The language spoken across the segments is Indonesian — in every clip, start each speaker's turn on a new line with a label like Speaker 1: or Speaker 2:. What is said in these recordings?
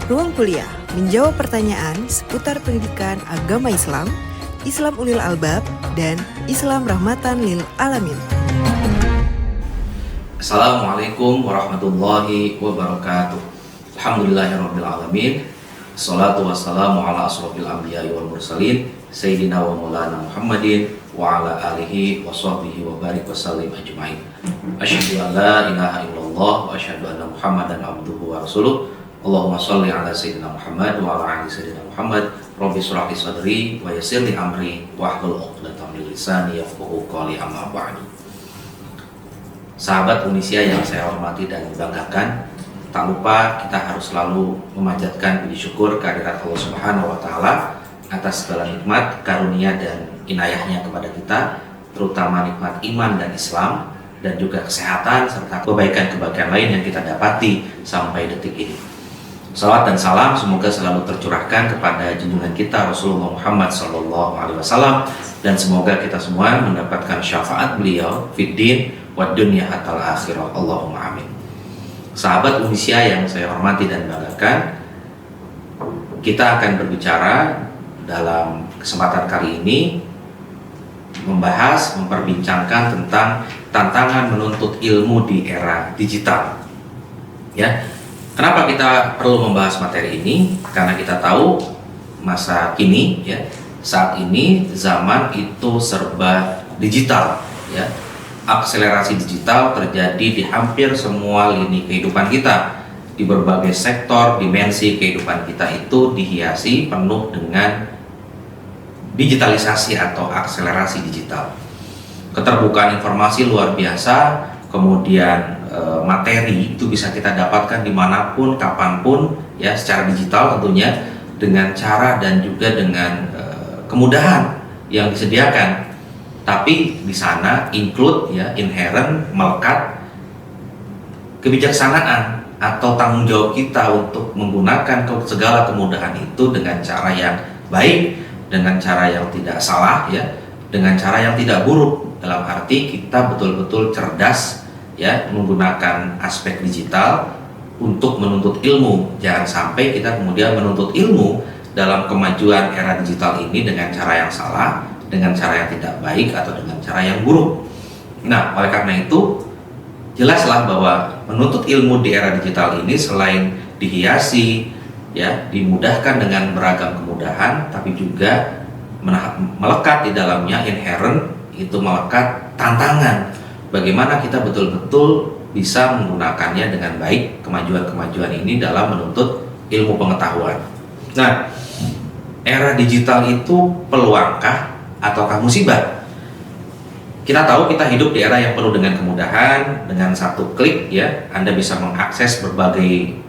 Speaker 1: Ruang Kuliah menjawab pertanyaan seputar pendidikan agama Islam, Islam Ulil Albab, dan Islam Rahmatan Lil Alamin.
Speaker 2: Assalamualaikum warahmatullahi wabarakatuh. Alhamdulillahirabbil alamin. Assalatu wassalamu ala asrofil anbiya'i wal mursalin Sayyidina wa maulana Muhammadin wa ala alihi wa sahbihi wa barik wa sallim ajma'in. Asyhadu an la ilaha illallah wa asyhadu anna Muhammadan abduhu wa rasuluh. Allahumma sholli ala Sayyidina Muhammad wa ala ali Sayyidina Muhammad. Rabbi shrah li sadri wa yassir li amri wahlul 'uqdatam min lisani yafqahu qawli, amma ba'du. Sahabat Unisia yang saya hormati dan banggakan, tak lupa kita harus selalu memanjatkan puji syukur kehadirat Allah Subhanahu wa taala atas segala nikmat, karunia dan inayahnya kepada kita, terutama nikmat iman dan Islam dan juga kesehatan serta kebaikan-kebaikan lain yang kita dapati sampai detik ini. Salawat dan salam semoga selalu tercurahkan kepada junjungan kita Rasulullah Muhammad SAW, dan semoga kita semua mendapatkan syafaat beliau fid din wad dunya hatal akhirah. Allahumma amin. Sahabat Unisia yang saya hormati dan banggakan, kita akan berbicara dalam kesempatan kali ini memperbincangkan tentang tantangan menuntut ilmu di era digital. Ya. Kenapa kita perlu membahas materi ini? Karena kita tahu masa kini, ya, saat ini zaman itu serba digital, ya. Akselerasi digital terjadi di hampir semua lini kehidupan kita. Di berbagai sektor, dimensi kehidupan kita itu dihiasi penuh dengan digitalisasi atau akselerasi digital. Keterbukaan informasi luar biasa, kemudian materi itu bisa kita dapatkan dimanapun, kapanpun, ya, secara digital tentunya, dengan cara dan juga dengan kemudahan yang disediakan. Tapi di sana include, ya, inherent, melekat kebijaksanaan atau tanggung jawab kita untuk menggunakan segala kemudahan itu dengan cara yang baik, dengan cara yang tidak salah, ya, dengan cara yang tidak buruk. Dalam arti kita betul-betul cerdas, ya, menggunakan aspek digital untuk menuntut ilmu. Jangan sampai kita kemudian menuntut ilmu dalam kemajuan era digital ini dengan cara yang salah, dengan cara yang tidak baik, atau dengan cara yang buruk. Nah, oleh karena itu jelaslah bahwa menuntut ilmu di era digital ini selain dihiasi, ya, dimudahkan dengan beragam kemudahan, tapi juga melekat di dalamnya, inherent, itu melekat tantangan. Bagaimana kita betul-betul bisa menggunakannya dengan baik, kemajuan-kemajuan ini dalam menuntut ilmu pengetahuan. Nah, era digital itu peluangkah ataukah musibah? Kita tahu kita hidup di era yang penuh dengan kemudahan. Dengan satu klik, ya, Anda bisa mengakses berbagai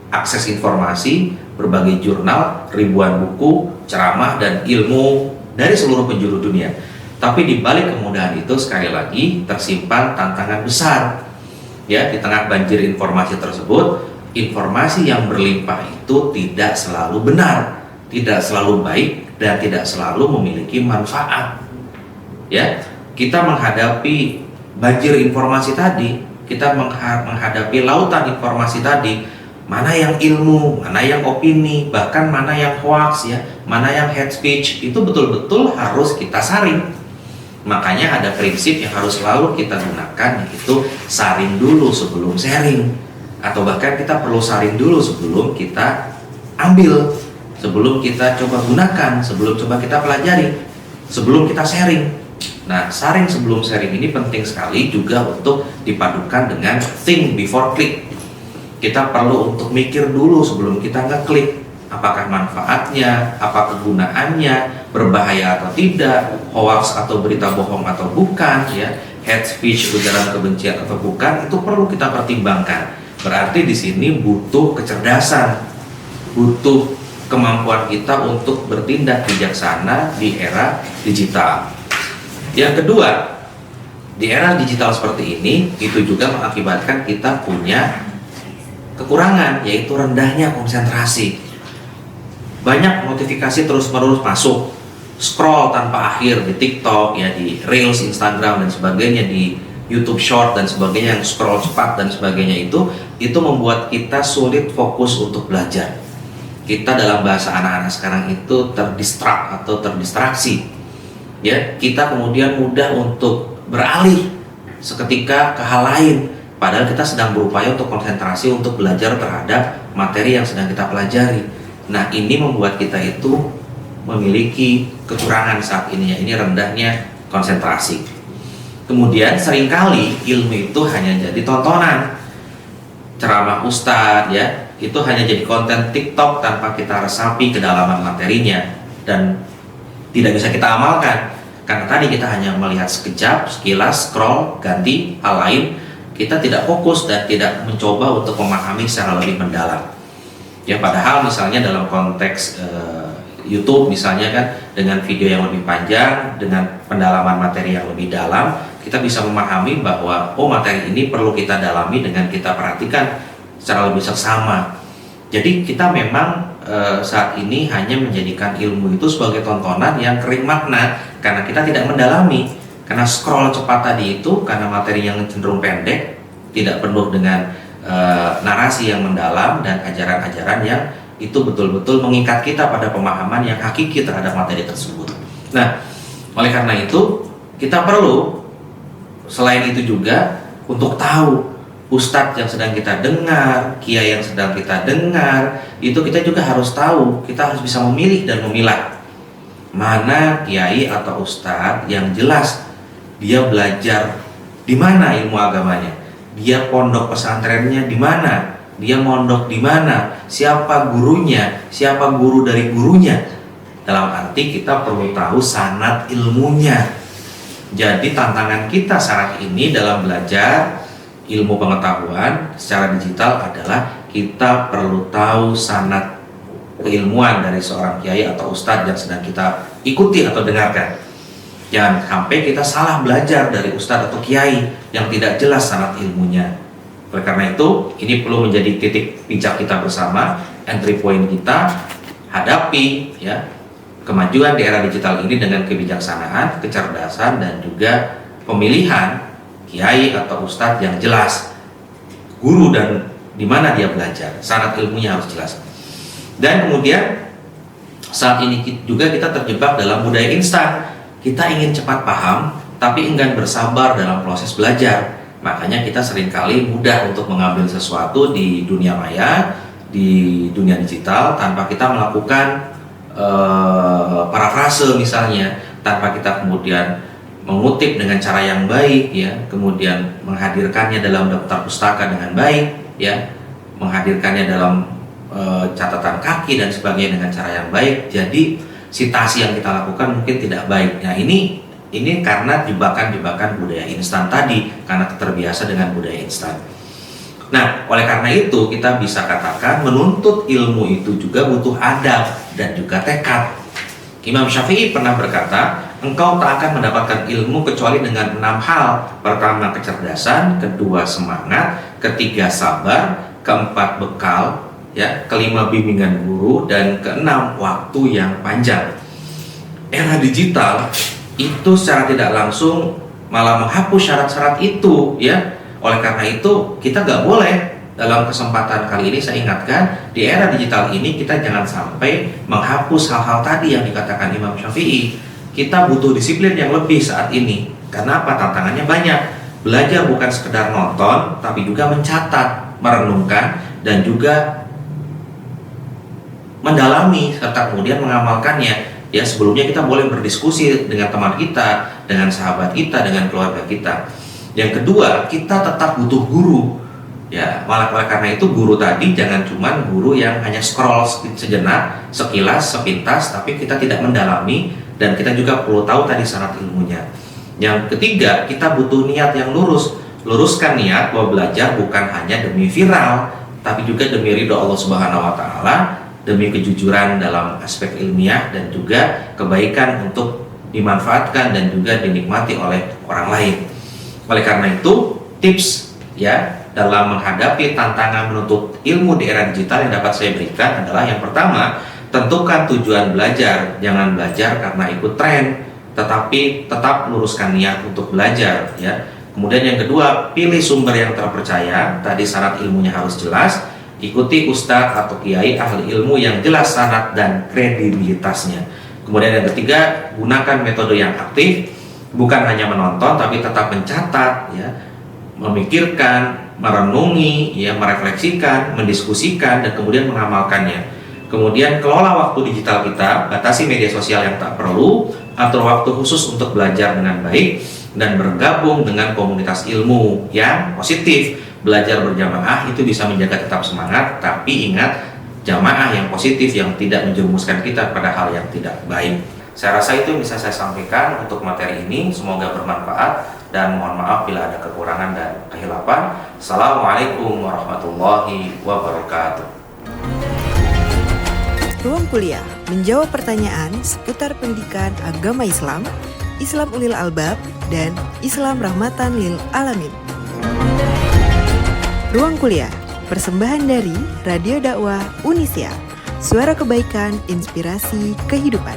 Speaker 2: akses informasi, berbagai jurnal, ribuan buku, ceramah, dan ilmu dari seluruh penjuru dunia. Tapi di balik kemudahan itu, sekali lagi, tersimpan tantangan besar. Ya, di tengah banjir informasi tersebut, informasi yang berlimpah itu tidak selalu benar, tidak selalu baik, dan tidak selalu memiliki manfaat. Ya, kita menghadapi banjir informasi tadi, kita menghadapi lautan informasi tadi, mana yang ilmu, mana yang opini, bahkan mana yang hoax, ya, mana yang hate speech, itu betul-betul harus kita saring. Makanya ada prinsip yang harus selalu kita gunakan, yaitu saring dulu sebelum sharing, atau bahkan kita perlu saring dulu sebelum kita ambil, sebelum kita coba gunakan, sebelum coba kita pelajari, sebelum kita sharing. Nah, saring sebelum sharing ini penting sekali juga untuk dipadukan dengan think before click. Kita perlu untuk mikir dulu sebelum kita ngeklik. Apakah manfaatnya, apa kegunaannya, berbahaya atau tidak, hoax atau berita bohong atau bukan, ya, hate speech, ujaran kebencian atau bukan, itu perlu kita pertimbangkan. Berarti di sini butuh kecerdasan, butuh kemampuan kita untuk bertindak bijaksana di era digital. Yang kedua, di era digital seperti ini, itu juga mengakibatkan kita punya kekurangan, yaitu rendahnya konsentrasi. Banyak notifikasi terus-menerus masuk, scroll tanpa akhir di TikTok, ya, di Reels, Instagram dan sebagainya, di YouTube Short dan sebagainya, yang scroll cepat dan sebagainya, itu membuat kita sulit fokus untuk belajar. kita dalam bahasa anak-anak sekarang itu terdistrak atau terdistraksi. Ya, kita kemudian mudah untuk beralih seketika ke hal lain, padahal kita sedang berupaya untuk konsentrasi untuk belajar terhadap materi yang sedang kita pelajari. Nah, ini membuat kita itu memiliki kekurangan saat ini, ya, ini rendahnya konsentrasi. Kemudian seringkali ilmu itu hanya jadi tontonan, ceramah ustadz, ya, itu hanya jadi konten TikTok tanpa kita resapi kedalaman materinya dan tidak bisa kita amalkan. Karena tadi kita hanya melihat sekejap, sekilas, scroll, ganti hal lain, kita tidak fokus dan tidak mencoba untuk memahami secara lebih mendalam. Ya, padahal misalnya dalam konteks YouTube misalnya kan, dengan video yang lebih panjang, dengan pendalaman materi yang lebih dalam, kita bisa memahami bahwa materi ini perlu kita dalami dengan kita perhatikan secara lebih seksama. Jadi kita memang saat ini hanya menjadikan ilmu itu sebagai tontonan yang kering makna, karena kita tidak mendalami, karena scroll cepat tadi itu, karena materi yang cenderung pendek, tidak penuh dengan narasi yang mendalam dan ajaran-ajaran yang itu betul-betul mengikat kita pada pemahaman yang hakiki terhadap materi tersebut. Nah, oleh karena itu kita perlu selain itu juga untuk tahu ustadz yang sedang kita dengar, kiai yang sedang kita dengar, itu kita juga harus tahu, kita harus bisa memilih dan memilah mana kiai atau ustadz yang jelas dia belajar di mana ilmu agamanya, dia pondok pesantrennya di mana, dia mondok di mana, siapa gurunya, siapa guru dari gurunya. Dalam arti kita perlu tahu sanad ilmunya. Jadi tantangan kita saat ini dalam belajar ilmu pengetahuan secara digital adalah kita perlu tahu sanad keilmuan dari seorang kiai atau ustadz yang sedang kita ikuti atau dengarkan. Jangan sampai kita salah belajar dari ustadz atau kiai yang tidak jelas sanad ilmunya. Oleh karena itu, ini perlu menjadi titik pijak kita bersama, entry point kita, hadapi ya kemajuan di era digital ini dengan kebijaksanaan, kecerdasan, dan juga pemilihan kiai atau ustadz yang jelas, guru dan di mana dia belajar, sanad ilmunya harus jelas. Dan kemudian saat ini juga kita terjebak dalam budaya instan. Kita ingin cepat paham, tapi enggan bersabar dalam proses belajar. Makanya kita seringkali mudah untuk mengambil sesuatu di dunia maya, di dunia digital, tanpa kita melakukan parafrase misalnya, tanpa kita kemudian mengutip dengan cara yang baik, ya, kemudian menghadirkannya dalam daftar pustaka dengan baik, ya, menghadirkannya dalam catatan kaki dan sebagainya dengan cara yang baik. Jadi sitasi yang kita lakukan mungkin tidak baik. Nah, ini karena jebakan-jebakan budaya instan tadi, karena terbiasa dengan budaya instan. Nah, oleh karena itu kita bisa katakan menuntut ilmu itu juga butuh adab dan juga tekad. Imam Syafi'i pernah berkata, engkau tak akan mendapatkan ilmu kecuali dengan 6 hal. Pertama, kecerdasan, kedua, semangat, ketiga, sabar, keempat, bekal, ya, kelima, bimbingan guru, dan keenam, waktu yang panjang. Era digital itu secara tidak langsung malah menghapus syarat-syarat itu, ya. Oleh karena itu kita nggak boleh, dalam kesempatan kali ini saya ingatkan, di era digital ini kita jangan sampai menghapus hal-hal tadi yang dikatakan Imam Syafi'i. Kita butuh disiplin yang lebih saat ini. Karena apa? Tantangannya banyak. Belajar bukan sekedar nonton, tapi juga mencatat, merenungkan, dan juga mendalami serta kemudian mengamalkannya. Ya, sebelumnya kita boleh berdiskusi dengan teman kita, dengan sahabat kita, dengan keluarga kita. Yang kedua, kita tetap butuh guru. Ya, oleh karena itu guru tadi jangan cuma guru yang hanya scroll sejenak, sekilas, sepintas, tapi kita tidak mendalami, dan kita juga perlu tahu tadi syarat ilmunya. Yang ketiga, kita butuh niat yang lurus. Luruskan niat bahwa belajar bukan hanya demi viral, tapi juga demi ridho Allah Subhanahu wa Ta'ala, demi kejujuran dalam aspek ilmiah, dan juga kebaikan untuk dimanfaatkan dan juga dinikmati oleh orang lain. Oleh karena itu, tips ya dalam menghadapi tantangan menuntut ilmu di era digital yang dapat saya berikan adalah yang pertama, tentukan tujuan belajar. Jangan belajar karena ikut tren, tetapi tetap luruskan niat untuk belajar, ya. Kemudian yang kedua, pilih sumber yang terpercaya. Tadi syarat ilmunya harus jelas. ikuti ustadz atau kiai ahli ilmu yang jelas sanad dan kredibilitasnya. Kemudian yang ketiga, gunakan metode yang aktif, bukan hanya menonton tapi tetap mencatat, ya, memikirkan, merenungi, ya, merefleksikan, mendiskusikan, dan kemudian mengamalkannya. Kemudian kelola waktu digital kita, batasi media sosial yang tak perlu, atur waktu khusus untuk belajar dengan baik, dan bergabung dengan komunitas ilmu yang positif. Belajar berjamaah itu bisa menjaga tetap semangat, tapi ingat, jamaah yang positif yang tidak menjerumuskan kita pada hal yang tidak baik. Saya rasa itu bisa saya sampaikan untuk materi ini, semoga bermanfaat, dan mohon maaf bila ada kekurangan dan kehilapan. Assalamualaikum warahmatullahi wabarakatuh.
Speaker 1: Ruang Kuliah menjawab pertanyaan seputar pendidikan agama Islam, Islam Ulil Albab, dan Islam Rahmatan Lil Alamin. Ruang Kuliah, persembahan dari Radio Dakwah Unisia, suara kebaikan, inspirasi kehidupan.